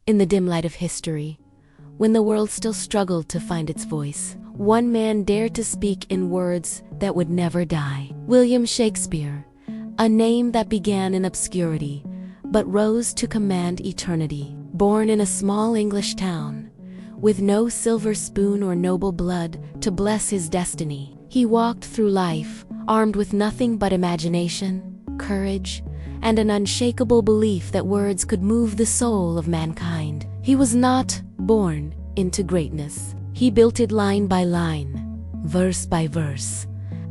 In the dim light of history, when the world still struggled to find its voice, one man dared to speak in words that would never die. William Shakespeare, a name that began in obscurity, but rose to command eternity. Born in a small English town, with no silver spoon or noble blood to bless his destiny, he walked through life armed with nothing but imagination, courage, and an unshakable belief that words could move the soul of mankind. He was not born into greatness. He built it line by line, verse by verse,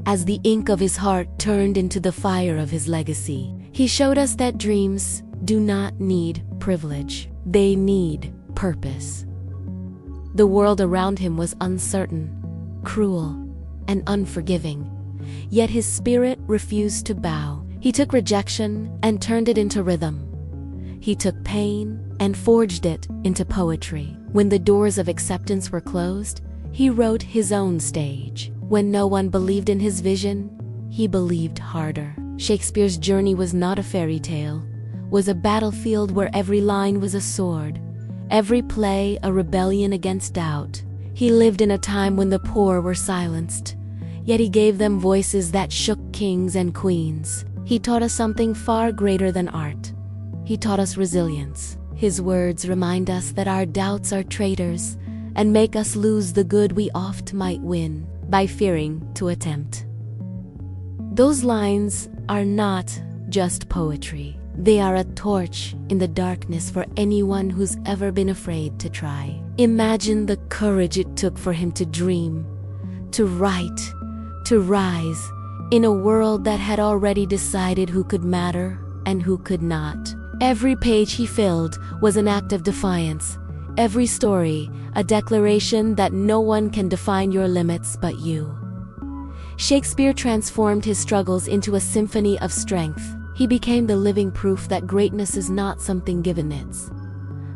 as the ink of his heart turned into the fire of his legacy. He showed us that dreams do not need privilege. They need purpose. The world around him was uncertain, cruel, and unforgiving, yet his spirit refused to bow. He took rejection and turned it into rhythm. He took pain and forged it into poetry. When the doors of acceptance were closed, he wrote his own stage. When no one believed in his vision, he believed harder. Shakespeare's journey was not a fairy tale, was a battlefield where every line was a sword, every play a rebellion against doubt. He lived in a time when the poor were silenced, yet he gave them voices that shook kings and queens. He taught us something far greater than art. He taught us resilience. His words remind us that our doubts are traitors and make us lose the good we oft might win by fearing to attempt. Those lines are not just poetry. They are a torch in the darkness for anyone who's ever been afraid to try. Imagine the courage it took for him to dream, to write, to rise, in a world that had already decided who could matter and who could not. Every page he filled was an act of defiance. Every story, a declaration that no one can define your limits but you. Shakespeare transformed his struggles into a symphony of strength. He became the living proof that greatness is not something given, it's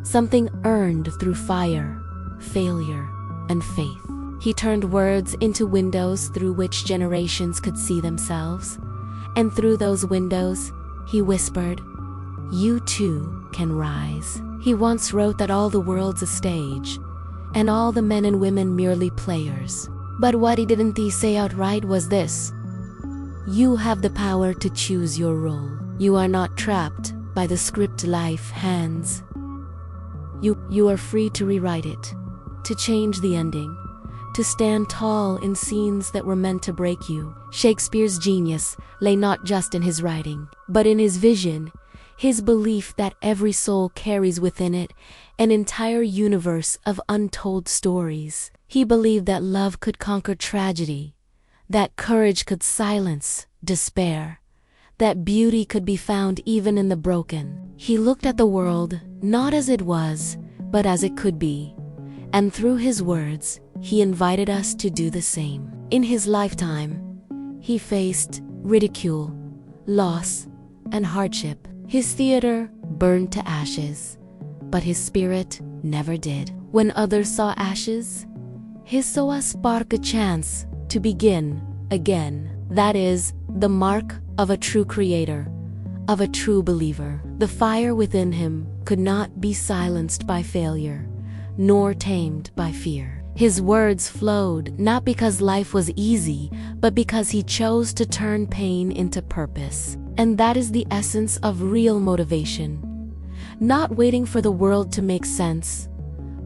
something earned through fire, failure, and faith. He turned words into windows through which generations could see themselves. And through those windows, he whispered, "You too can rise." He once wrote that all the world's a stage, and all the men and women merely players. But what he didn't say outright was this: you have the power to choose your role. You are not trapped by the script life hands. You are free to rewrite it, to change the ending, to stand tall in scenes that were meant to break you. Shakespeare's genius lay not just in his writing, but in his vision, his belief that every soul carries within it an entire universe of untold stories. He believed that love could conquer tragedy, that courage could silence despair, that beauty could be found even in the broken. He looked at the world not as it was, but as it could be, and through his words, he invited us to do the same. In his lifetime, he faced ridicule, loss, and hardship. His theater burned to ashes, but his spirit never did. When others saw ashes, his saw a spark, a chance to begin again. That is the mark of a true creator, of a true believer. The fire within him could not be silenced by failure, nor tamed by fear. His words flowed not because life was easy, but because he chose to turn pain into purpose. And that is the essence of real motivation. Not waiting for the world to make sense,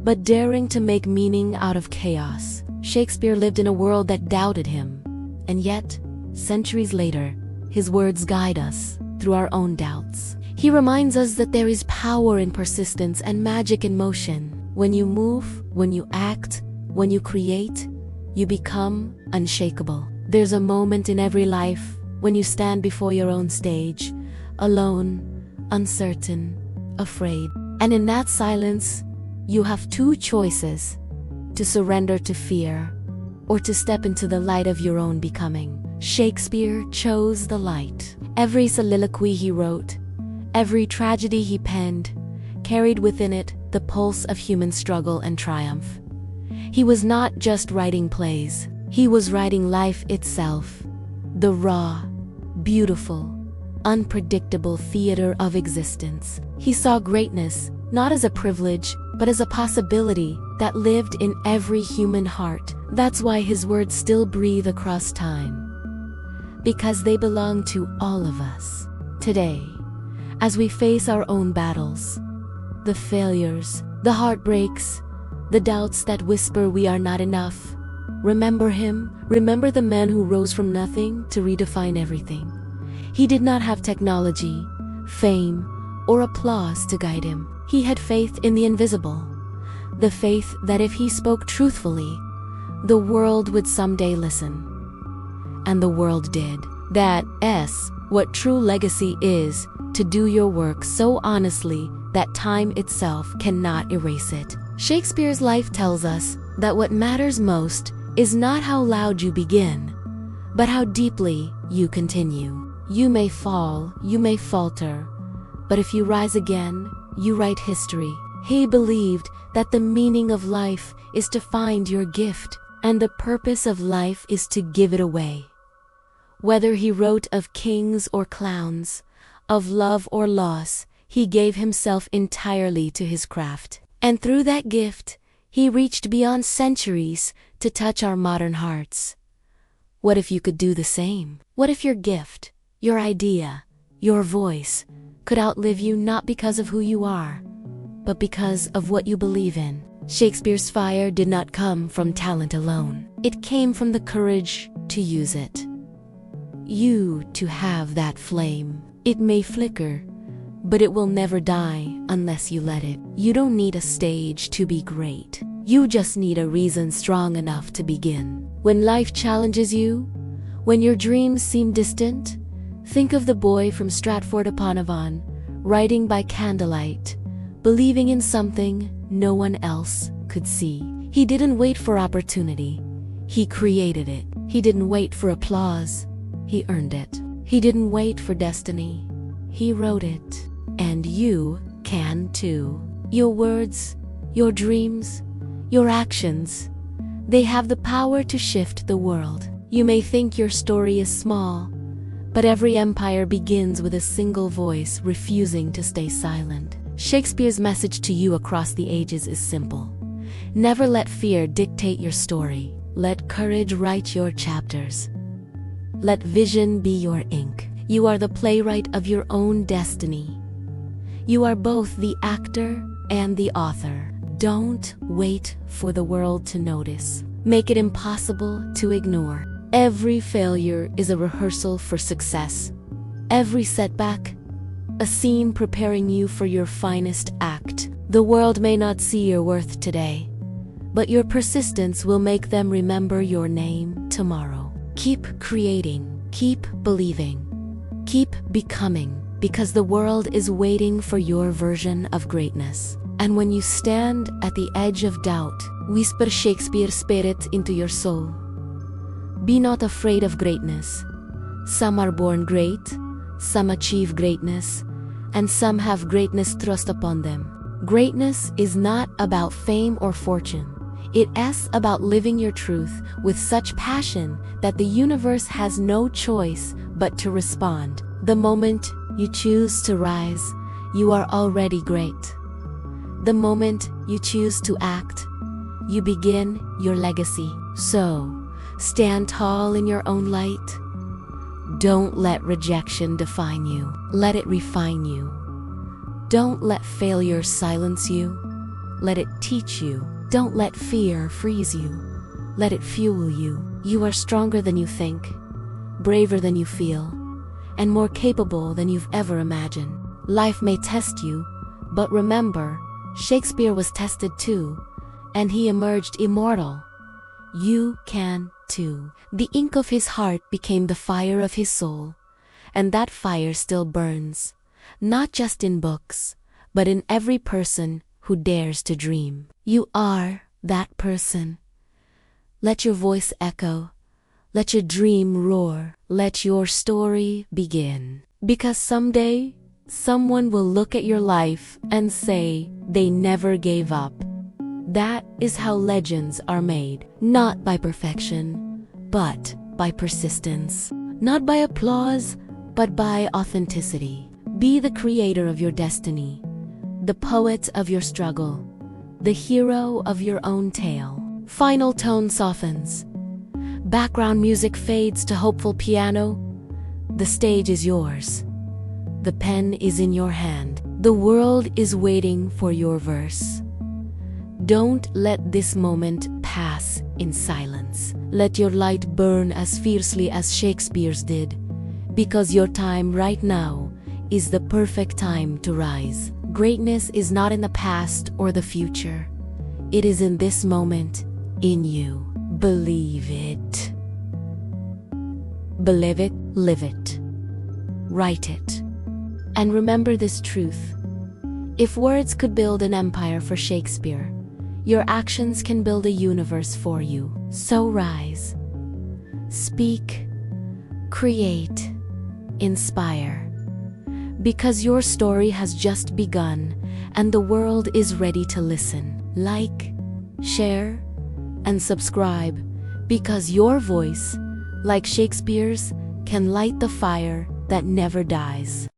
but daring to make meaning out of chaos. Shakespeare lived in a world that doubted him, and yet, centuries later, his words guide us through our own doubts. He reminds us that there is power in persistence and magic in motion. When you move, when you act, when you create, you become unshakable. There's a moment in every life when you stand before your own stage, alone, uncertain, afraid. And in that silence, you have two choices: to surrender to fear, or to step into the light of your own becoming. Shakespeare chose the light. Every soliloquy he wrote, every tragedy he penned, carried within it the pulse of human struggle and triumph. He was not just writing plays, he was writing life itself, the raw, beautiful, unpredictable theater of existence. He saw greatness not as a privilege, but as a possibility that lived in every human heart. That's why his words still breathe across time, because they belong to all of us. Today, as we face our own battles, the failures, the heartbreaks, the doubts that whisper we are not enough, remember him. Remember the man who rose from nothing to redefine everything. He did not have technology, fame, or applause to guide him. He had faith in the invisible, the faith that if he spoke truthfully, the world would someday listen. And the world did. That's what true legacy is, to do your work so honestly that time itself cannot erase it. Shakespeare's life tells us that what matters most is not how loud you begin, but how deeply you continue. You may fall, you may falter, but if you rise again, you write history. He believed that the meaning of life is to find your gift, and the purpose of life is to give it away. Whether he wrote of kings or clowns, of love or loss, he gave himself entirely to his craft. And through that gift, he reached beyond centuries to touch our modern hearts. What if you could do the same? What if your gift, your idea, your voice could outlive you, not because of who you are, but because of what you believe in? Shakespeare's fire did not come from talent alone. It came from the courage to use it. You to have that flame. It may flicker, but it will never die unless you let it. You don't need a stage to be great. You just need a reason strong enough to begin. When life challenges you, when your dreams seem distant, think of the boy from Stratford-upon-Avon, writing by candlelight, believing in something no one else could see. He didn't wait for opportunity. He created it. He didn't wait for applause. He earned it. He didn't wait for destiny. He wrote it. And you can too. Your words, your dreams, your actions, they have the power to shift the world. You may think your story is small, but every empire begins with a single voice refusing to stay silent. Shakespeare's message to you across the ages is simple. Never let fear dictate your story. Let courage write your chapters. Let vision be your ink. You are the playwright of your own destiny. You are both the actor and the author. Don't wait for the world to notice. Make it impossible to ignore. Every failure is a rehearsal for success. Every setback, a scene preparing you for your finest act. The world may not see your worth today, but your persistence will make them remember your name tomorrow. Keep creating, keep believing, keep becoming, because the world is waiting for your version of greatness. And when you stand at the edge of doubt, whisper Shakespeare's spirit into your soul. Be not afraid of greatness. Some are born great, some achieve greatness, and some have greatness thrust upon them. Greatness is not about fame or fortune. It is about living your truth with such passion that the universe has no choice but to respond. The moment you choose to rise, you are already great. The moment you choose to act, you begin your legacy. So, stand tall in your own light. Don't let rejection define you. Let it refine you. Don't let failure silence you. Let it teach you. Don't let fear freeze you. Let it fuel you. You are stronger than you think, braver than you feel, and more capable than you've ever imagined. Life may test you, but remember, Shakespeare was tested too, and he emerged immortal. You can too. The ink of his heart became the fire of his soul, and that fire still burns, not just in books, but in every person who dares to dream. You are that person. Let your voice echo. Let your dream roar. Let your story begin. Because someday, someone will look at your life and say they never gave up. That is how legends are made. Not by perfection, but by persistence. Not by applause, but by authenticity. Be the creator of your destiny. the poet of your struggle, the hero of your own tale. Final tone softens. Background music fades to hopeful piano. The stage is yours. The pen is in your hand. The world is waiting for your verse. Don't let this moment pass in silence. Let your light burn as fiercely as Shakespeare's did, because your time right now is the perfect time to rise. Greatness is not in the past or the future. It is in this moment, in you. Believe it. Believe it, live it. Write it. And remember this truth. If words could build an empire for Shakespeare, your actions can build a universe for you. So rise. Speak. Create. Inspire. Because your story has just begun and the world is ready to listen. Like, share, and subscribe, because your voice, like Shakespeare's, can light the fire that never dies.